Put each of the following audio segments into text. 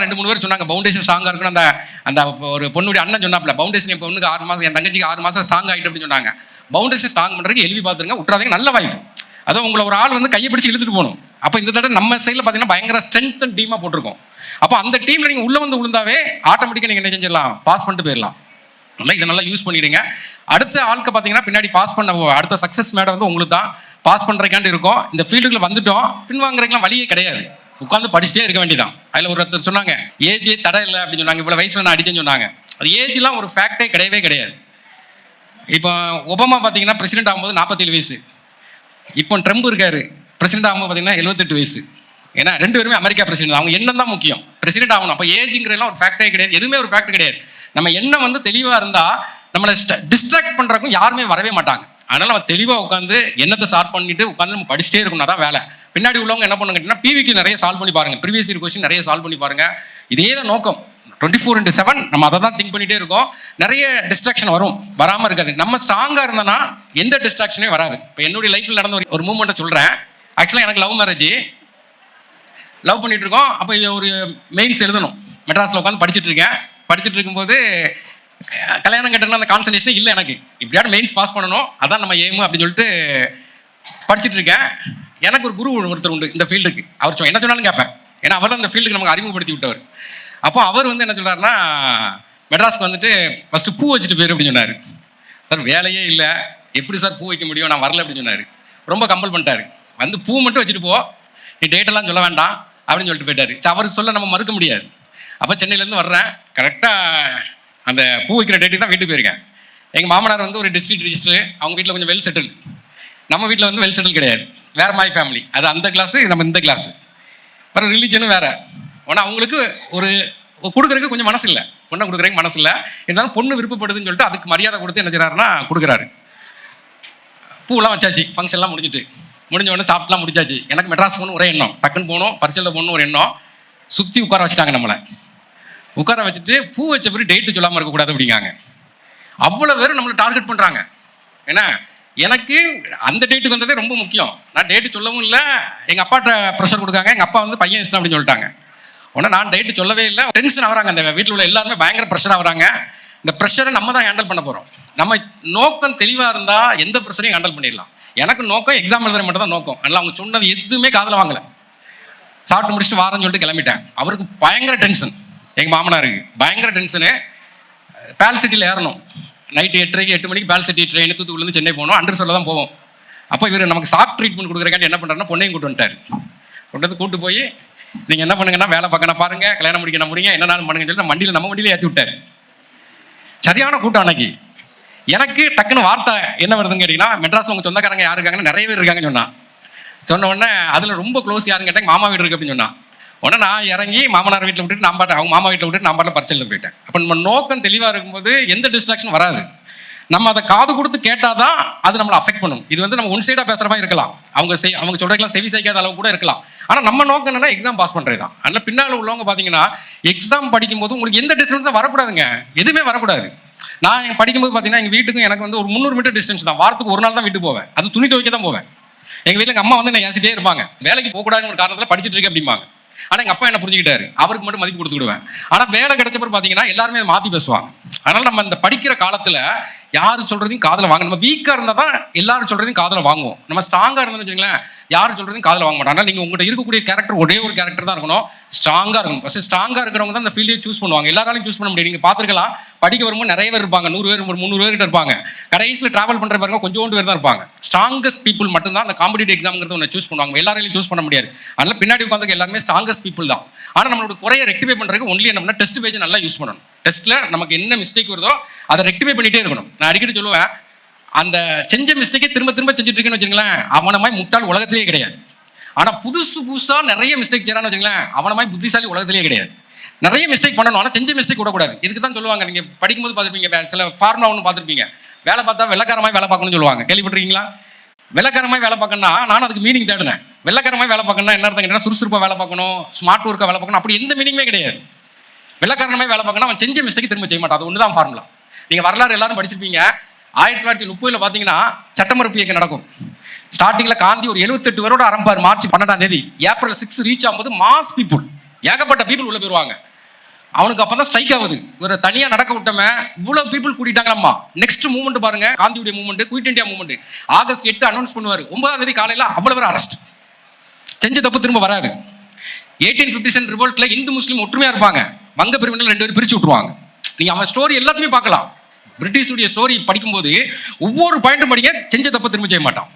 2-3 பேர் சொன்னாங்க பவுண்டேஷன் ஸ்ட்ராங்காக இருக்குன்னு. அந்த அந்த ஒரு பொண்ணுடைய அண்ணன் சொன்னாப்ல, பவுண்டேஷன் என் பொண்ணுக்கு 6 மாதம், என் தங்கச்சிக்கு 6 மாதம் ஸ்ட்ராங் ஆகிட்டு அப்படின்னு சொன்னாங்க. பவுண்டேஷன் ஸ்ட்ராங் பண்ணுறதுக்கு எழுதி பார்த்துருங்க, விட்டுறாதீங்க, நல்ல வாய்ப்பு. அதுவும் உங்களை ஒரு ஆள் வந்து கையை பிடிச்சி இழுத்துட்டு போகணும். அப்போ இந்த தடவை நம்ம சைடில் பார்த்தீங்கன்னா பயங்கர ஸ்ட்ரென்த் அண்ட் டீமாக போட்டிருக்கோம். அப்போ அந்த டீமில் நீங்கள் உள்ளே வந்து விழுந்தாவே ஆட்டோமேட்டிக்காக நீங்கள் என்ன செஞ்சிடலாம், பாஸ் பண்ணிட்டு போயிடலாம். இதை நல்லா யூஸ் பண்ணிடுங்க. அடுத்த ஆளுக்கு பார்த்தீங்கன்னா பின்னாடி பாஸ் பண்ண அடுத்த சக்ஸஸ் மேடம் வந்து உங்களுக்கு தான் பாஸ் பண்ணுறக்காண்டி இருக்கும். இந்த ஃபீல்டுக்குள்ள வந்துட்டோம், பின்வாங்குறதுக்குலாம் வழியே கிடையாது, உட்காந்து படிச்சுட்டே இருக்க வேண்டியதான். அதில் ஒருத்தர் சொன்னாங்க ஏஜே தடை இல்லை அப்படின்னு சொன்னாங்க. இவ்வளோ வயசில் நான் அடிச்சேன்னு சொன்னாங்க. அது ஏஜ்லாம் ஒரு ஃபேக்டே கிடையவே கிடையாது. இப்போ ஒபாமா பார்த்தீங்கன்னா பிரசிடென்ட் ஆகும்போது 47 வயசு. இப்போ ட்ரம்ப் இருக்காரு, பிரசிடென்ட் ஆகும்போது பார்த்தீங்கன்னா 78 வயசு. ஏன்னா 2 பேருமே அமெரிக்கா பிரசிடென்ட். அவங்க எண்ணம் தான் முக்கியம், பிரசிடென்ட் ஆகணும். அப்போ ஏஜுங்கிறதுலாம் ஒரு ஃபேக்டே கிடையாது, எதுவுமே ஒரு ஃபேக்ட் கிடையாது. நம்ம எண்ணம் வந்து தெளிவாக இருந்தால் நம்மளை டிஸ்ட்ராக்ட் பண்ணுறக்கும் யாருமே வரவே மாட்டாங்க. அதனால் நம்ம தெளிவாக உட்காந்து எண்ணத்தை ஸ்டார்ட் பண்ணிட்டு உட்காந்து நம்ம படிச்சுட்டே இருக்கணும், அதான் வேலை. பின்னாடி உள்ளவங்க என்ன பண்ணுங்க கேட்டிங்கன்னா பிவிக்கு நிறைய சால்வ் பண்ணி பாருங்க, ப்ரீவியஸ் இயர் கொஸ்டின் நிறைய சால்வ் பண்ணி பாருங்க. இதே தான் நோக்கம். 24/7 நம்ம அதை தான் திங்க் பண்ணிட்டே இருக்கோம். நிறைய டிஸ்ட்ராக்ஷன் வரும், வராமல் இருக்காது. நம்ம ஸ்ட்ராங்காக இருந்தோன்னா எந்த டிஸ்ட்ராக்ஷனே வராது. இப்போ என்னுடைய லைஃப்பில் நடந்த ஒரு மூமெண்ட்டை சொல்கிறேன். ஆக்சுவலாக எனக்கு லவ் மேரேஜ், லவ் பண்ணிட்டு இருக்கோம். அப்போ ஒரு மெயின்ஸ் எழுதணும், மெட்ராஸில் உட்காந்து படிச்சுட்டு இருக்கேன். படிச்சுட்டு இருக்கும்போது கல்யாணம் கட்டணும்னு அந்த கான்சன்ட்ரேஷன் இல்லை எனக்கு. இப்படியாவது மெயின்ஸ் பாஸ் பண்ணணும், அதான் நம்ம எய்மு அப்படின்னு சொல்லிட்டு படிச்சுட்டு இருக்கேன். எனக்கு ஒரு குரு ஒருத்தர் உண்டு இந்த ஃபீல்டுக்கு. அவர் என்ன சொன்னாலும் கேட்பேன், ஏன்னா அவர் தான் இந்த ஃபீல்டுக்கு நமக்கு அறிமுகப்படுத்தி விட்டவர். அப்போ அவர் வந்து என்ன சொல்கிறாருன்னா, மெட்ராஸ்க்கு வந்துட்டு ஃபஸ்ட்டு பூ வச்சுட்டு போயிரு அப்படின்னு சொன்னார். சார் வேலையே இல்லை, எப்படி சார் பூ வைக்க முடியும், நான் வரல அப்படின்னு சொன்னார். ரொம்ப கம்பல் பண்ணிட்டாரு, வந்து பூ மட்டும் வச்சுட்டு போ, நீ டேட்டெல்லாம் சொல்ல வேண்டாம் அப்படின்னு சொல்லிட்டு போயிட்டாரு. அவர் சொல்ல நம்ம மறுக்க முடியாது. அப்போ சென்னையிலேருந்து வர்றேன், கரெக்டாக அந்த பூ வைக்கிற டேட்டுக்கு தான் வீட்டுக்கு போயிருக்கேன். எங்கள் மாமனார் வந்து ஒரு டிஸ்ட்ரிக்ட் ரிஜிஸ்டர், அவங்க வீட்டில் கொஞ்சம் வெல் செட்டில். நம்ம வீட்டில் வந்து வெல் செட்டில் கிடையாது, வேறு மாதிரி ஃபேமிலி. அது அந்த கிளாஸு, நம்ம இந்த கிளாஸு, அப்புறம் ரிலீஜனும் வேறு. ஆனால் அவங்களுக்கு ஒரு கொடுக்குறதுக்கு கொஞ்சம் மனசு இல்லை, பொண்ணை கொடுக்குறதுக்கு மனசு இல்லை. இருந்தாலும் பொண்ணு விருப்பப்படுதுன்னு சொல்லிட்டு அதுக்கு மரியாதை கொடுத்து என்ன செய்கிறாருன்னா கொடுக்குறாரு. பூவெல்லாம் வச்சாச்சு, ஃபங்க்ஷன்லாம் முடிஞ்சிட்டு முடிஞ்ச உடனே சாப்பிட்டுலாம் முடிச்சாச்சு. எனக்கு மெட்ராஸ் போகணும் ஒரே எண்ணம், டக்குன்னு போகணும், பரிச்சலில் போகணும் ஒரு எண்ணம். சுற்றி உட்கார வச்சுட்டாங்க நம்மளை. உட்கார வச்சுட்டு பூ வச்ச பிறகு டேட்டு சொல்லாமல் இருக்கக்கூடாது அப்படிங்காங்க. அவ்வளோ பேரும் நம்மளை டார்கெட் பண்ணுறாங்க. ஏன்னா எனக்கு அந்த டேட்டுக்கு வந்ததே ரொம்ப முக்கியம். நான் டேட்டு சொல்லவும் இல்லை, எங்கள் அப்பாட்ட ப்ரெஷர் கொடுக்காங்க. எங்கள் அப்பா வந்து பையன் இஷ்டம் அப்படின்னு சொல்லிட்டாங்க. உடனே நான் டேட்டு சொல்லவே இல்லை. டென்ஷன் ஆகிறாங்க, அந்த வீட்டில் உள்ள எல்லாருமே பயங்கர ப்ரெஷர் ஆகிறாங்க. இந்த ப்ரெஷரை நம்ம தான் ஹேண்டில் பண்ண போகிறோம். நம்ம நோக்கம் தெளிவாக இருந்தால் எந்த ப்ரெஷரையும் ஹேண்டில் பண்ணிடலாம். எனக்கு நோக்கம் எக்ஸாம் எழுதுற மட்டும் தான் நோக்கம். அதனால் அவங்க சொன்னது எதுவுமே காதில் வாங்கலை. சாப்பிட்டு முடிச்சுட்டு வாரன்னு சொல்லிட்டு கிளம்பிட்டேன். அவருக்கு பயங்கர டென்ஷன், எங்கள் மாமனாருக்கு பயங்கர டென்ஷனு. பேல் சிட்டியில் ஏறணும், நைட்டு 8 மணிக்கு பேல் சிட்டி ட்ரெயின் தூத்துக்குடிலேருந்து சென்னை போகணும், அண்டர் சொல்ல தான் போவோம். அப்போ இவர் நமக்கு சாஃப்ட் ட்ரீட்மெண்ட் கொடுக்குறக்காண்டி என்ன பண்ணுறாருன்னா பொண்ணையும் கூட்டு வந்துட்டார். கூட்டு போய் நீங்கள் என்ன பண்ணுங்கன்னா வேலை பார்க்கணும் பாருங்க, கல்யாணம் முடிக்கணும் முடியுங்க, என்னன்னாலும் பண்ணுங்கன்னு சொல்லி நம்ம வண்டியில் ஏற்றி விட்டார். சரியான கூட்டம் அன்னைக்கு. எனக்கு டக்குன்னு வார்த்தை என்ன வருதுன்னு கேட்டிங்கன்னா, மெட்ராஸ் உங்கள் சொந்தக்காரங்க யார் இருக்காங்கன்னு நிறைய பேர் இருக்காங்கன்னு சொன்ன உடனே அதில் ரொம்ப க்ளோஸ் யாருன்னு கேட்டாங்க, மாமா வீடு இருக்குது அப்படின்னு சொன்னான். உடனே நான் இறங்கி மாமனார் வீட்டில் விட்டுட்டு நான் பாட்டு, அவங்க மாமா வீட்டில் விட்டுட்டு நான் பாட்டில் பரிச்சலில் போயிட்டேன். அப்போ நம்ம நோக்கம் தெளிவாக இருக்கும்போது எந்த டிஸ்ட்ராக்ஷன் வராது. நம்ம அதை காது கொடுத்து கேட்டால் தான் அது நம்மளை அஃபெக்ட் பண்ணும். இது வந்து நம்ம ஒன் சைடாக பேசுகிற மாதிரி இருக்கலாம், அவங்க சொல்கிறதுலாம் செவி சாய்க்காத அளவு கூட இருக்கலாம். ஆனால் நம்ம நோக்கம் என்னன்னா எக்ஸாம் பாஸ் பண்ணுறது தான். அதனால் பின்னால் உள்ளவங்க பார்த்தீங்கன்னா எக்ஸாம் படிக்கும்போது உங்களுக்கு எந்த டிஸ்டன்ஸும் வரக்கூடாதுங்க, எதுவுமே வரக்கூடாது. நான் படிக்கும்போது பார்த்தீங்கன்னா எங்கள் வீட்டுக்கும் எனக்கு வந்து ஒரு 300 மீட்டர் டிஸ்டன்ஸ் தான். வாரத்துக்கு ஒரு நாள் தான் வீட்டுக்கு போவேன், அது துணி துவைக்க தான் போவேன். எங்கள் வீட்டில் எங்கள் அம்மா வந்து என்னை ஏசிட்டே இருப்பாங்க, வேலைக்கு போகக்கூடாதுன்னு ஒரு காரணத்தில் படிச்சுட்டு இருக்கேன் அப்படிம்பாங்க. ஆனால் எங்கள் அப்பா என்ன புரிஞ்சுக்கிட்டாரு, அவருக்கு மட்டும் மதிப்பு கொடுத்துக்கிடுவேன். ஆனால் வேலை கிடைச்சப்பறம் பார்த்தீங்கன்னா எல்லாருமே அதை மாற்றி பேசுவாங்க. அதனால் நம்ம இந்த படிக்கிற காலத்தில் யார் சொல்கிறதையும் காதில் வாங்க. நம்ம வீக்காக இருந்தால் தான் எல்லாரும் சொல்கிறதையும் காதில் வாங்குவோம். நம்ம ஸ்ட்ராங்காக இருந்தோம்னு வச்சுங்களேன், யாரும் சொல்கிறதையும் காதில் வாங்க மாட்டோம். அதனால் நீங்கள் உங்கள்கிட்ட இருக்கக்கூடிய கேரக்டர் ஒரே ஒரு கேரக்டர் தான் இருக்கணும், ஸ்ட்ராங்காக இருக்கணும். ஃபஸ்ட்டு ஸ்ட்ராங்காக இருக்கிறவங்க தான் அந்த ஃபீல்டே சூஸ் பண்ணுவாங்க. எல்லாராலையும் சூஸ் பண்ண முடியும். நீங்கள் பார்த்துருக்கலாம், படிக்க வரும்போது நிறைய பேர் இருப்பாங்க, 100 பேர் 300 பேர்கிட்ட இருப்பாங்க. கடைசியில் ட்ராவல் பண்ணுற பாருங்க கொஞ்சோண்டு பேர் தான் இருப்பாங்க. ஸ்ட்ராங்கஸ்ட் பீப்புள் மட்டும்தான் அந்த காம்படிட்டிவ் எக்ஸாம்ங்கிறது ஒன்று சூஸ் பண்ணுவாங்க. எல்லாரையும் சூஸ் பண்ண முடியாது. அதனால் பின்னாடி உட்காந்து எல்லாருமே ஸ்ட்ராங்கஸ்ட் பீப்புள் தான். ஆனால் நம்மளோட குறையை ரெக்டிஃபை பண்ணுறதுக்கு ஒன்லி என்ன பண்ணால் டெஸ்ட் பேஜ் நல்லா யூஸ் பண்ணணும். டெஸ்ட்டில் நமக்கு என்ன மிஸ்டேக் வருதோ அதை ரெக்டிஃபை பண்ணிகிட்டே இருக்கணும். நான் அடிக்கடி சொல்லுவேன், அந்த செஞ்ச மிஸ்டேக்கே திரும்ப செஞ்சுட்டு இருக்கேன்னு வச்சுங்களேன், அவனை மாதிரி முட்டாள் உலகத்திலேயே கிடையாது. ஆனால் புதுசாக நிறைய மிஸ்டேக் செய்யறான்னு வச்சுங்களேன், அவனை மாதிரி புத்திசாலி உலகத்திலேயே கிடையாது. நிறைய மிஸ்டேக் பண்ணணும், ஆனால் செஞ்ச மிஸ்டேக் விடக்கூடாது. இதுக்கு தான் சொல்லுவாங்க, நீங்கள் படிக்கும்போது பார்த்துருப்பீங்க, சில ஃபார்முலா ஒன்று பார்த்துருப்பீங்க, வேலை பார்த்தா வெள்ளக்காரமாய் வேலை பார்க்கணும்னு சொல்லுவாங்க, கேள்விப்பட்டிருக்கீங்களா? வெள்ளக்காரமாய் வேலை பார்க்கணும்னா நானும் அதுக்கு மீனிங் தேடினேன். வெள்ளக்காரமாய் வேலை பார்க்கணும்னா என்ன அர்த்தம் கேட்டால் சுறுசுறுப்பாக வேலை பார்க்கணும், ஸ்மார்ட் ஒர்க்காக வேலை பார்க்கணும், அப்படி எந்த மீனிங்குமே கிடையாது. வெள்ளக்காரமாய் வேலை பார்க்கணும், அவன் செஞ்ச மிஸ்டேக் திரும்ப செய்ய மாட்டான், அது ஒன்று தான் ஃபார்முலா. நீங்கள் வரலாறு எல்லாரும் படிச்சிருப்பீங்க. 1930 பார்த்தீங்கன்னா சட்டமறுப்பு இயக்கம் நடக்கும். ஸ்டார்டிங்கில் காந்தி ஒரு 78 வருடம் ஆரம்பிப்பார். மார்ச் 12ஆம் தேதி, ஏப்ரல் 6 ரீச் ஆகும்போது மாஸ் பீப்புள், ஏகப்பட்ட பீப்புள் உள்ள போயிருவாங்க. அவனுக்கு அப்பதான் ஸ்ட்ரைக் ஆகுது, ஒரு தனியா நடக்க விட்டோமே இவ்வளவு பீப்புள் கூட்டிட்டாங்களம்மா. நெக்ஸ்ட் மூவ்மெண்ட் பாருங்க, காந்தியுடைய movement, quit India movement. August 8 announce பண்ணுவாரு, 9ஆம் தேதி காலையில அவ்வளவு பேர் அரெஸ்ட். செஞ்ச தப்பு திரும்ப வராது. 1857 ரிவோல்ட்ல இந்து முஸ்லீம் ஒற்றுமையா இருப்பாங்க, வங்க பிரிவினர் 2 பேரும் பிரிச்சு விட்டுருவாங்க. நீங்க அவன் ஸ்டோரி எல்லாத்தையுமே பார்க்கலாம். பிரிட்டிஷுடைய ஸ்டோரி படிக்கும்போது ஒவ்வொரு பாயிண்ட்டும் படிங்க, செஞ்ச தப்பு திரும்ப செய்ய மாட்டான்.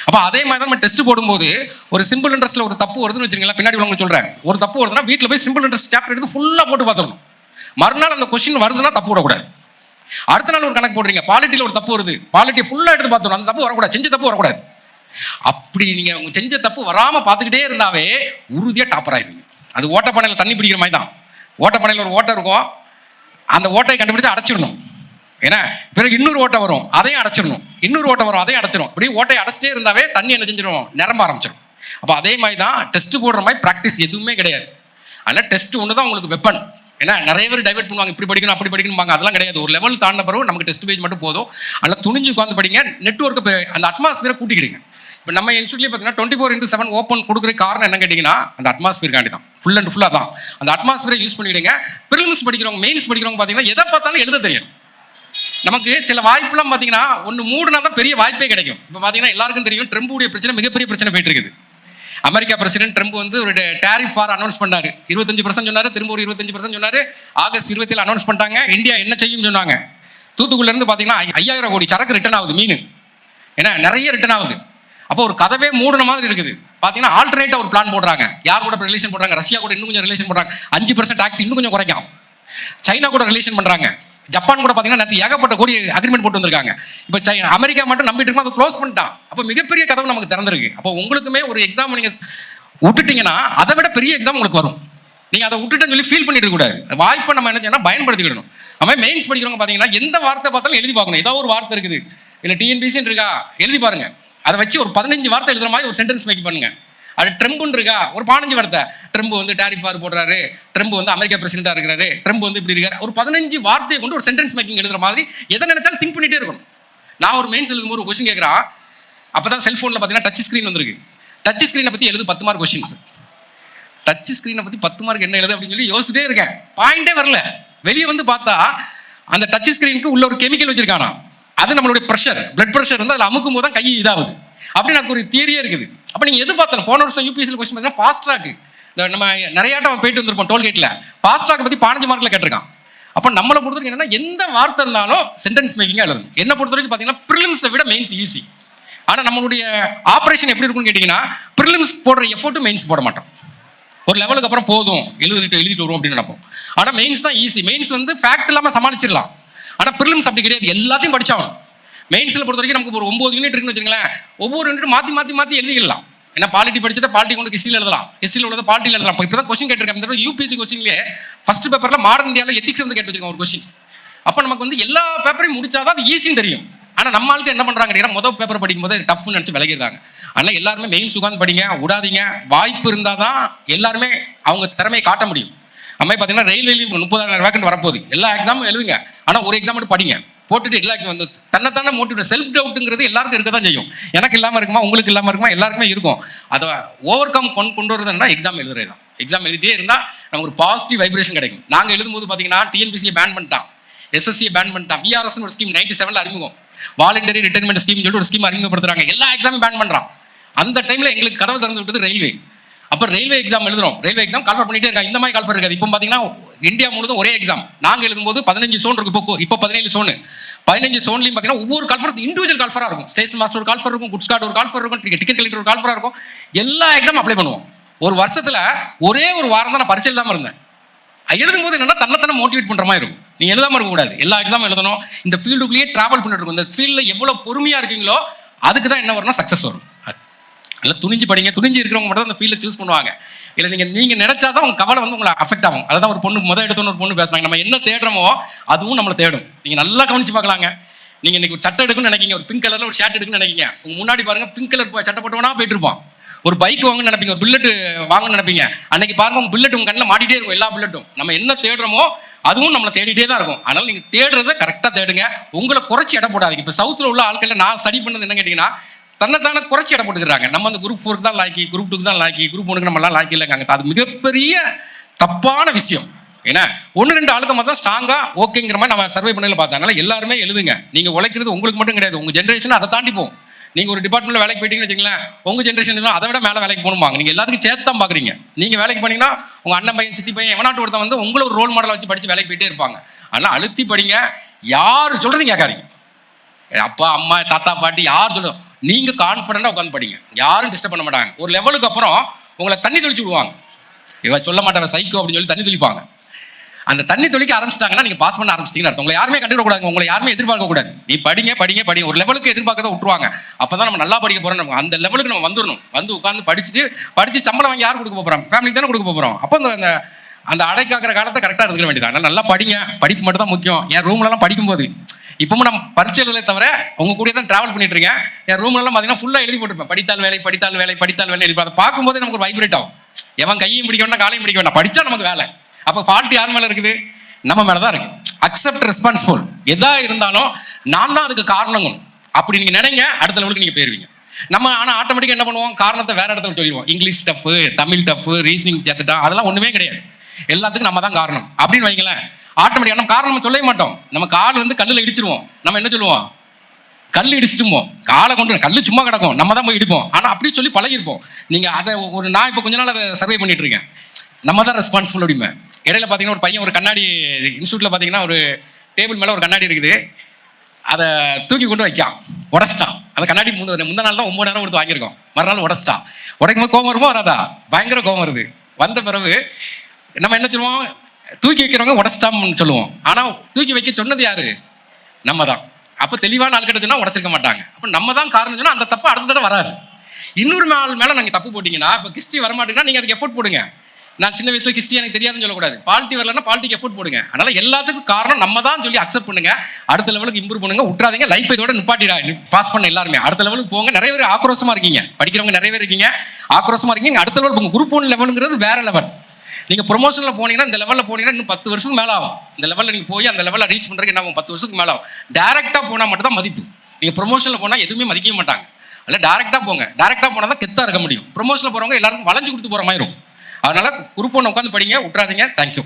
அப்ப அதே மாதிரி தான் நம்ம டெஸ்ட் போடும்போது ஒரு சிம்பிள் இன்ட்ரெஸ்ட்ல ஒரு தப்பு வருதுன்னு வச்சுக்கீங்களா, பின்னாடி உங்களுக்கு சொல்றேன், ஒரு தப்பு வருதுன்னா வீட்டில் போய் சிம்பிள் இன்ட்ரெஸ்ட் சாப்டர் எடுத்து ஃபுல்லா போட்டு பார்த்துடணும். மறுநாள் அந்த கொஸ்டின் வருதுன்னா தப்பு விடக்கூடாது. அடுத்த நாள் ஒரு கணக்கு போடுறீங்க, பாலிட்டியில் ஒரு தப்பு வருது, பாலிட்டியை ஃபுல்லா எடுத்து பார்த்துடணும், அந்த தப்பு வரக்கூடாது, செஞ்ச தப்பு வரக்கூடாது. அப்படி நீங்க உங்க செஞ்ச தப்பு வராம பார்த்துக்கிட்டே இருந்தாவே உறுதியா டாப்பர் ஆயிருவீங்க. அது ஓட்டப்பானையில் தண்ணி பிடிக்கிற மாதிரி தான். ஓட்டப்பானையில் ஒரு ஓட்டை இருக்கும், அந்த ஓட்டையை கண்டுபிடிச்சு அடைச்சிடணும். ஏன்னா பிறகு இன்னொரு ஓட்டை வரும், அதையும் அடைச்சிடணும், இன்னொரு ஓட்டை வரும், அதையும் அடைச்சிடும். இப்படி ஓட்டையை அடைச்சிட்டே இருந்தாவே தண்ணி என்ன செஞ்சிடும், நிரம்ப ஆரம்பிச்சிடும். அப்போ அதே மாதிரி தான் டெஸ்ட் போடுற மாதிரி ப்ராக்டிஸ் எதுவுமே கிடையாது. அதனால் டெஸ்ட் ஒன்று தான் உங்களுக்கு வெப்பன். ஏன்னா நிறைய பேர் டைவர்ட் பண்ணுவாங்க, இப்படி படிக்கணும் அப்படி படிக்கணும்பாங்க, அதெல்லாம் கிடையாது. ஒரு லெவல் தாண்ட பிறகு நமக்கு டெஸ்ட் பேஜ் மட்டும் போதும். அதனால் துணிஞ்சு உட்காந்து படிங்க, நெட்ஒர்க்கு அந்த அட்மாஸ்பியரை கூட்டிக்கிடுங்க. இப்போ நம்ம இன்ஸ்டியூட்லேயே பார்த்தீங்கன்னா 24/7 ஓப்பன் கொடுக்குற காரணம் என்ன கேட்டிங்கன்னா அந்த அட்மாஸ்பியர்காண்டி தான். ஃபுல் அண்ட் ஃபுல்லாக தான் அந்த அட்மாஸ்பியரை யூஸ் பண்ணிவிடுங்க. ப்ரிலிம்ஸ் படிக்கிறவங்க, மெயின்ஸ் படிக்கிறவங்க பார்த்தீங்கன்னா எதை பார்த்தாலும் எழுத தெரியும். நமக்கு சில வாய்ப்புலாம் பார்த்தீங்கன்னா ஒன்று மூடுனா தான் பெரிய வாய்ப்பே கிடைக்கும். இப்போ பார்த்தீங்கன்னா எல்லாருக்கும் தெரியும், ட்ரம்புடைய பிரச்சனை மிகப்பெரிய பிரச்சனை போயிட்டு இருக்குது. அமெரிக்கா பிரசிடென்ட் ட்ரம்ப் வந்து ஒரு டேரிஃப் வார் அனௌன்ஸ் பண்ணாரு, 25% சொன்னாரு, திரும்ப ஒரு 25% சொன்னாரு. ஆகஸ்ட் 27 அனௌன்ஸ் பண்ணிட்டாங்க. இந்தியா என்ன செய்யும் சொன்னாங்க, தூத்துக்குள்ள இருந்து பார்த்தீங்கன்னா 5000 கோடி சரக்கு ரிட்டர்ன் ஆகுது, மீன் ஏன்னா நிறைய ரிட்டர்ன் ஆகுது. அப்போ ஒரு கதவே மூடின மாதிரி இருக்குது. பார்த்தீங்கன்னா ஆல்டர்னேட்டாக ஒரு பிளான் போடுறாங்க. யார் கூட ரிலேஷன் போடுறாங்க, ரஷ்யா கூட இன்னும் கொஞ்சம் ரிலேஷன் போடுறாங்க, 5% டாக்ஸ் இன்னும் கொஞ்சம் குறைக்கும். சைனா கூட ரிலேஷன் பண்ணுறாங்க, ஜப்பான் கூட பார்த்தீங்கன்னா நேற்று ஏகப்பட்ட கோடி அக்ரிமெண்ட் போட்டு வந்திருக்காங்க. இப்போ அமெரிக்கா மட்டும் நம்பிட்டு இருக்கோம், அதை க்ளோஸ் பண்ணிட்டான். அப்போ மிகப்பெரிய கதவு நமக்கு திறந்திருக்கு. அப்போ உங்களுக்குமே ஒரு எக்ஸாம் நீங்கள் விட்டுட்டீங்கன்னா அதை விட பெரிய எக்ஸாம் உங்களுக்கு வரும். நீங்கள் அதை விட்டுட்டுன்னு சொல்லி ஃபீல் பண்ணிட்டு கூடாது. வாய்ப்பை நம்ம என்ன செய்யணும், பயன்படுத்திக்கிடணும். நம்ம மெயின்ஸ் படிக்கிறவங்க பார்த்தீங்கன்னா எந்த வார்த்தை பார்த்தாலும் எழுதி பார்க்கணும். ஏதாவது ஒரு வார்த்தை இருக்குது, இல்லை டிஎன்பிசின்னு இருக்கா எழுதி பாருங்க. அதை வச்சு ஒரு 15 வார்த்தை எழுதுற மாதிரி ஒரு சென்டென்ஸ் மேக் பண்ணுங்க. அது ட்ரம்புன்னு இருக்கா ஒரு 15 வார்த்தை, ட்ரம்ப் வந்து டேரிஃப் வார் போடுறாரு, ட்ரம்ப் வந்து அமெரிக்கா பிரசிடென்ட்டாக இருக்கிறாரு, ட்ரம்ப் வந்து இப்படி இருக்காரு, ஒரு 15 வார்த்தையை கொண்டு ஒரு சென்டென்ஸ் மேக்கிங் எழுதுற மாதிரி எதை நினைச்சாலும் திங்க் பண்ணிட்டே இருக்கணும். நான் ஒரு மெயின்ஸ் எழுதும்போது ஒரு கொஸ்டின் கேட்குறான், அப்போ தான் செல்ஃபோனில் பார்த்தீங்கன்னா டச் ஸ்க்ரீன் வந்திருக்கு. டச் ஸ்க்ரீனை பற்றி எழுது 10 மார்க் கொஸ்டின்ஸ். டச் ஸ்க்ரீனை பற்றி 10 மார்க் என்ன எழுது அப்படின்னு சொல்லி யோசிச்சிட்டே இருக்கேன், பாயிண்டே வரல. வெளியே வந்து பார்த்தா அந்த டச் ஸ்க்ரீனுக்கு உள்ள ஒரு கெமிக்கல் வச்சிருக்கானா, அது நம்மளுடைய ப்ரெஷர், பிளட் ப்ரெஷர் வந்து அதில் அமுக்கும் போது தான் கை இதாகுது. அப்படி எனக்கு ஒரு தியரியே இருக்குது. அப்போ நீங்கள் எது பார்த்தாலும் போன வருஷம் யூபிஎஸ்சியில் கொஸ்டின் பார்த்தீங்கன்னா ஃபாஸ்ட் ட்ராக், இந்த நம்ம நிறையாட்டம் போயிட்டு வந்திருப்போம் டோல்கேட்டில், ஃபாஸ்ட் ட்ராக் பற்றி 15 மார்க்கில் கேட்டிருக்கான். அப்போ நம்மளை பொறுத்த வரைக்கும் என்னன்னா எந்த வார்த்தை இருந்தாலும் சென்டென்ஸ் மேக்கிங்காக எழுதணும். என்னை பொறுத்த வரைக்கும் பார்த்தீங்கன்னா ப்ரிலிம்ஸை விட மெயின்ஸ் ஈஸி. ஆனால் நம்மளுடைய ஆப்ரேஷன் எப்படி இருக்குன்னு கேட்டிங்கன்னா ப்ரிலிம்ஸ் போடுற எஃபோர்ட்டும் மெயின்ஸ் போட மாட்டோம். ஒரு லெவலுக்கு அப்புறம் போதும் எழுதிட்டு வரும் அப்படின்னு நினைப்போம். ஆனால் மெயின்ஸ் தான் ஈஸி. மெயின்ஸ் வந்து ஃபேக்ட் இல்லாமல் சமாளிச்சிடலாம். ஆனால் ப்ரிலிம்ஸ் அப்படி கிடையாது, எல்லாத்தையும் படிச்சாகணும். மெயின்ஸில் பொறுத்த வரைக்கும் நமக்கு ஒரு 9 யூனிட் இருக்குன்னு வச்சுங்களேன், ஒவ்வொரு யூனிட்டும் மாற்றி எழுதிக்கலாம். ஏன்னா பாலிட்டி படிச்சதை பாலிட்டி கொண்டு ஹிஸ்ட்ரியில் எழுதலாம், ஹிஸ்ட்ரியில் உள்ளதை பாலிட்டியில் எழுதலாம். இப்போ தான் கொஸ்டின் கேட்டிருக்கேன், யூபிஎஸ்சி கொஸ்டின்லேயே ஃபர்ஸ்ட் பேப்பரில் மாடர்ன் இந்தியாவில் எத்திக்ஸ் வந்து கேட்டு வச்சிருக்கோம் ஒரு கொஸ்டின்ஸ். அப்போ நமக்கு வந்து எல்லா பேப்பரையும் முடிச்சாதான் அது ஈஸின்னு தெரியும். ஆனால் நம்ம ஆளுக்கு என்ன பண்ணுறாங்க, முதல் பேப்பர் படிக்கும் போது டஃப்னு நினச்சி விலகிடுறாங்க. அதனால் எல்லாருமே மெயின்ஸ் உட்காந்து படிங்க, விடாதீங்க. வாய்ப்பு இருந்தால் தான் எல்லாருமே அவங்க திறமையை காட்ட முடியும். அம்மா பார்த்தீங்கன்னா ரயில்வேலையும் 30,000 வேக்கண்ட் வரப்போகுது. எல்லா எக்ஸாமும் எழுதுங்க, ஆனால் ஒரு எக்ஸாம் மட்டும் படிங்க. போட்டுட்டு எல்லா வந்து தன்னைத்தானே மோட்டிவேட், செல்ஃப் டவுட்டுங்கிறது எல்லாருக்கும் இருக்க தான் செய்யும். எனக்கு இல்லாமல் இருக்குமா, உங்களுக்கு இல்லாமல் இருக்குமா, எல்லாருக்குமே இருக்கும். அதை ஓவர் கம் கொண்டு வரதுன்னா எக்ஸாம் எழுதுறது தான். எக்ஸாம் எழுதிட்டே இருந்தால் நமக்கு ஒரு பாசிட்டிவ் வைப்ரேஷன் கிடைக்கும். நாங்கள் எழுதும்போது பார்த்தீங்கன்னா டிஎன்பிசியை பேன் பண்ணிட்டான், எஸ்எஸ்சியை பேன் பண்ணிட்டான், விஆர்எஸ்னு ஒரு ஸ்கீம் 97 அறிமுகம், வாலண்டரி ரிட்டைர்மெண்ட் ஸ்கீம் சொல்லிட்டு ஒரு ஸ்கீம் அறிமுகப்படுத்துறாங்க. எல்லா எக்ஸாமும் பேன் பண்ணுறான். அந்த டைமில் எங்களுக்கு கதவை திறந்து விட்டது ரயில்வே. அப்போ ரயில்வே எக்ஸாம் எழுதுறோம், ரயில்வே எக்ஸாம் கால்ஃபர் பண்ணிட்டே இருக்காங்க. இந்த மாதிரி கால்ஃபர் இருக்காது. இப்போ பார்த்தீங்கன்னா இந்தியா முழுவதும் ஒரே எக்ஸாம். நாங்கள் எழுதும்போது 15 சோன் இருக்கு, இப்போ 17 சோனு. 15 சோன்லையும் பார்த்தீங்கன்னா ஒவ்வொரு கால்ஃபர் இண்டிவிஜுவல் கால்ஃபராக இருக்கும். ஸ்டேஷன் மாஸ்டர் ஒரு கால்ஃபர் இருக்கும், குட்ஸ் கார்டு ஒரு கால்ஃபர் இருக்கும், டிக்கெட் கலெக்டர் ஒரு கால்ஃபராக இருக்கும். எல்லா எக்ஸாம் அப்ளை பண்ணுவோம். ஒரு வருஷத்தில் ஒரே ஒரு வாரம் தான் நான் பரிச்சை எழுதாமல் இருந்தேன். எழுதும்போது என்னன்னா தன்னை மோட்டிவேட் பண்ணுற மாதிரி இருக்கும். நீ எழுதாமல் இருக்கக்கூடாது, எல்லா எக்ஸாமும் எழுதணும். இந்த ஃபீல்டுக்குள்ளேயே ட்ராவல் பண்ணிட்டு இருக்கும். இந்த ஃபீல்டில் எவ்வளோ பொறுமையாக இருக்கீங்களோ அதுக்கு தான் என்ன வரும்னா சக்ஸஸ் வரும். இல்லை துணிஞ்சு படிங்க, துணிஞ்சு இருக்கிறவங்க மட்டும் தான் அந்த ஃபீல்டை சூஸ் பண்ணுவாங்க. இல்லை நீங்கள் நினைச்சாதான் உங்கள் கவலை வந்து உங்களை அஃபெக்ட் ஆகும். அதான் ஒரு பொண்ணு எடுத்தோன்னு ஒரு பொண்ணு பேசுறாங்க, நம்ம என்ன தேடுறோமோ அதுவும் நம்மளை தேடும். நீங்கள் நல்லா கவனிச்சு பார்க்கலாங்க. நீங்கள் இன்னைக்கு ஒரு சட்டை எடுக்கணும்னு நினைக்கிங்க, ஒரு பிங்க் கலரில் ஒரு ஷர்ட் எடுக்கணும்னு நினைக்கிங்க, உங்க முன்னாடி பாருங்க பிங்க் கலர் சட்டை போட்டவனா போயிட்டு இருப்பான். ஒரு பைக் வாங்கன்னு நினைப்பீங்க, ஒரு புல்லட் வாங்கன்னு நினைப்பீங்க, அன்னைக்கு பாருங்க உங்க புல்லட் உங்க கண்ணில் மாட்டிகிட்டே இருக்கும். எல்லா புல்லட்டும் நம்ம என்ன தேடுறோமோ அதுவும் நம்மளை தேடிட்டே தான் இருக்கும். அதனால நீங்கள் தேடுறதை கரெக்டாக தேடுங்க, உங்களை குறைச்சி இடம் போடாதீங்க. இப்போ சவுத்தில் உள்ள ஆட்களில் நான் ஸ்டடி பண்ணது என்ன கேட்டிங்கன்னா தன்னைத்தானே குறைச்சி இடம் போட்டுக்கிறாங்க. நம்ம அந்த குரூப் 4 தான் லாக்கி, குரூப் 2 தான் லாக்கி, குரூப் 1 நம்மளாம் லாக்கி இல்லைங்க. அது மிகப்பெரிய தப்பான விஷயம். ஏன்னா 1-2 ஆளுக்கு மட்டும் ஸ்ட்ராங்கா ஓகேங்கிற மாதிரி நம்ம சர்வே பண்ணல பார்த்தோம். அதனால எல்லாருமே எழுதுங்க. நீங்க உழைக்கிறது உங்களுக்கு மட்டும் கிடையாது, உங்க ஜென்ரேஷன் அதை தாண்டி போகும். நீங்க ஒரு டிபார்ட்மெண்ட்ல வேலைக்கு போயிட்டீங்கன்னு வச்சுங்களேன், உங்க ஜென்ரேஷன் அதை விட மேலே வேலைக்கு போகணுமாங்க. நீங்க எல்லாத்துக்கும் சேர்த்து தான் பாக்குறீங்க. நீங்க வேலைக்கு போனீங்கன்னா உங்க அண்ணன் பையன் சித்தி பையன் எவனாட்டு ஒருத்தன் வந்து உங்களை ஒரு ரோல் மாடலை வச்சு படிச்சு வேலைக்கு போயிட்டே இருப்பாங்க. அதனால அழுத்தி படிங்க. யார் சொல்றதையும் கேட்காதீங்க. அப்பா அம்மா தாத்தா பாட்டி யார் சொல்லுவோம், நீங்க கான்ஃபிடண்டா உட்காந்து படிங்க. யாரும் டிஸ்டர்ப் பண்ண மாட்டாங்க. ஒரு லெவலுக்கு அப்புறம் உங்களை தண்ணி தெளிச்சு விடுவாங்க. இவ சொல்ல மாட்டாங்க சைக்கோ அப்படின்னு சொல்லி தண்ணி தெளிப்பாங்க. அந்த தண்ணி தொழிக்க ஆரம்பிச்சிட்டாங்கன்னா நீங்க பாஸ் பண்ண ஆரம்பிச்சிட்டீங்கன்னு அர்த்தம். உங்களை யாருமே கண்டுக்க கூடாது, உங்களை யாருமே எதிர்பார்க்க கூடாது. நீ படிங்க படிங்க படிங்க, ஒரு லெவலுக்கு எதிர்பார்க்கறத விட்டுருவாங்க. அப்பதான் நம்ம நல்லா படிக்க போறோம். அந்த லெவலுக்கு நம்ம வந்துடணும். வந்து உட்காந்து படிச்சு சம்பளம் வாங்கி யார் கொடுக்க போறோம்? ஃபேமிலி தானே கொடுக்க போறோம். அப்போ அந்த அந்த அடைக்காக்கிற காலத்தை கரெக்டாக எடுத்துக்க வேண்டியதான். நல்லா படிங்க, படிப்பு மட்டும் தான் முக்கியம். என் ரூம்லலாம் படிக்கும்போது இப்பவும் நம்ம பரிச்சை எழுதலை தவிர உங்க கூட தான் டிராவல் பண்ணிட்டு இருக்கேன். என் ரூம்லாம் பார்த்தீங்கன்னா ஃபுல்லாக எழுதி போட்டுருப்பேன், படித்தால் வேலை படித்தால் வேலை படித்தால் வேலை எழுதி. அதை பார்க்கும்போது நமக்கு ஒரு வைப்ரேட் ஆகும். எவன் கையும் பிடிக்க வேண்டாம் காலையும் பிடிக்க வேண்டாம், படிச்சா நமக்கு வேலை. அப்போ ஃபால்ட் யார் மேலே இருக்குது? நம்ம மேலே தான் இருக்கு. Accept responsible. எதா இருந்தாலும் நான் தான் அதுக்கு காரணம் அப்படி நீங்க நினைங்க, அடுத்த லெவலுக்கு நீங்க போயிருவீங்க. நம்ம ஆனால் ஆட்டோமேட்டிக்காக என்ன பண்ணுவோம், காரணத்தை வேற இடத்துல சொல்லிடுவோம். English tough, Tamil tough, reasoning சேர்த்துட்டா அதெல்லாம் ஒன்றுமே கிடையாது. எல்லாத்துக்கும் நம்ம தான் காரணம் அப்படின்னு வைங்களேன். ஆட்டோமேட்டிக்காக நம்ம காரணம் நம்ம சொல்லவே மாட்டோம். நம்ம கால் வந்து கல்லில் இடிச்சிருவோம். நம்ம என்ன சொல்லுவோம், கல் இடிச்சிட்டுமோ, காலை கொண்டு கல் சும்மா கிடக்கும், நம்ம தான் போய் இடிப்போம். ஆனால் அப்படி சொல்லி பழகிருப்போம். நீங்கள் அதை நான் இப்போ கொஞ்ச நாள் அதை சர்வே பண்ணிட்டு இருக்கேன். நம்ம தான் ரெஸ்பான்சிபிள் அப்படிமே. இடையில பார்த்தீங்கன்னா ஒரு பையன் ஒரு கண்ணாடி இன்ஸ்டியூட்டில் பார்த்தீங்கன்னா ஒரு டேபிள் மேலே ஒரு கண்ணாடி இருக்குது, அதை தூக்கி கொண்டு வைக்கான், உடச்சிட்டான். அந்த கண்ணாடி முந்த நாள் தான் 9 நேரம் கொடுத்து வாங்கியிருக்கோம். மறுநாள் உடச்சிட்டான். உடைக்கும் போது கோவம் வருமோ வராதா? பயங்கர கோவம் வருது. வந்த பிறகு நம்ம என்ன சொல்லுவோம், தூக்கி வைக்கிறவங்க உடச்சிட்டான்னு சொல்லுவோம். ஆனால் தூக்கி வைக்க சொன்னது யாரு? நம்ம தான். அப்போ தெளிவான ஆள் கிட்ட சொன்னா உடச்சிருக்க மாட்டாங்க. அப்போ நம்ம தான் காரணம் சொன்னால் அந்த தப்பு அடுத்த தடவை வராது. இன்னொரு நாள் மேலே நீங்கள் தப்பு போட்டிங்கன்னா, இப்போ கிஸ்டி வரமாட்டேங்கன்னா நீங்கள் அதுக்கு எஃபோர்ட் போடுங்க. நான் சின்ன வயசுல கிஸ்டி எனக்கு தெரியாதுன்னு சொல்லக்கூடாது. பாலிட்டி வரலன்னா பாலிட்டிக்கு எஃபோர்ட் போடுங்க. அதனால எல்லாத்துக்கும் காரணம் நம்ம தான் சொல்லி அக்செப்ட் பண்ணுங்க. அடுத்த லெவலுக்கு இம்ப்ரூவ் பண்ணுங்க. விட்டுறாதீங்க. லைஃப் இதோட நிப்பாட்டிடா. பாஸ் பண்ண எல்லாருமே அடுத்த லெவலுக்கு போங்க. நிறைய பேர் ஆக்ரோஷமா இருக்கீங்க, படிக்கிறவங்க நிறைய பேர் இருக்கீங்க, ஆக்ரோஷமா இருக்கீங்க. அடுத்த லெவல் போங்க. குரூப் 1 லெவலுங்கிறது வேற லெவல். நீங்க ப்ரொமோஷன்ல போனீங்கன்னா, இந்த லெவலில் போனீங்கன்னா இன்னும் 10 வருஷத்துக்கு மேலே ஆகும். இந்த லெவலில் நீங்க போய் அந்த லெவலில் ரீச் பண்றதுக்கு என்ன ஆகும்? 10 வருஷத்துக்கு மேலே ஆகும். டேரக்டா போனால் மட்டும் தான் மதிப்பு. நீங்க ப்ரொமோஷன்ல போனால் எதுவுமே மதிக்கவே மாட்டாங்க. அதனால டேரக்டா போங்க. டேரக்டா போனால் தான் கெத்தா இருக்க முடியும். ப்ரொமோஷன்ல போறவங்க எல்லாருக்கும் வளைஞ்சு கொடுத்து போற மாதிரி இருக்கும். அதனால குரூப் 1 உட்காந்து படிங்க, விட்டுறாதீங்க. தேங்க்யூ.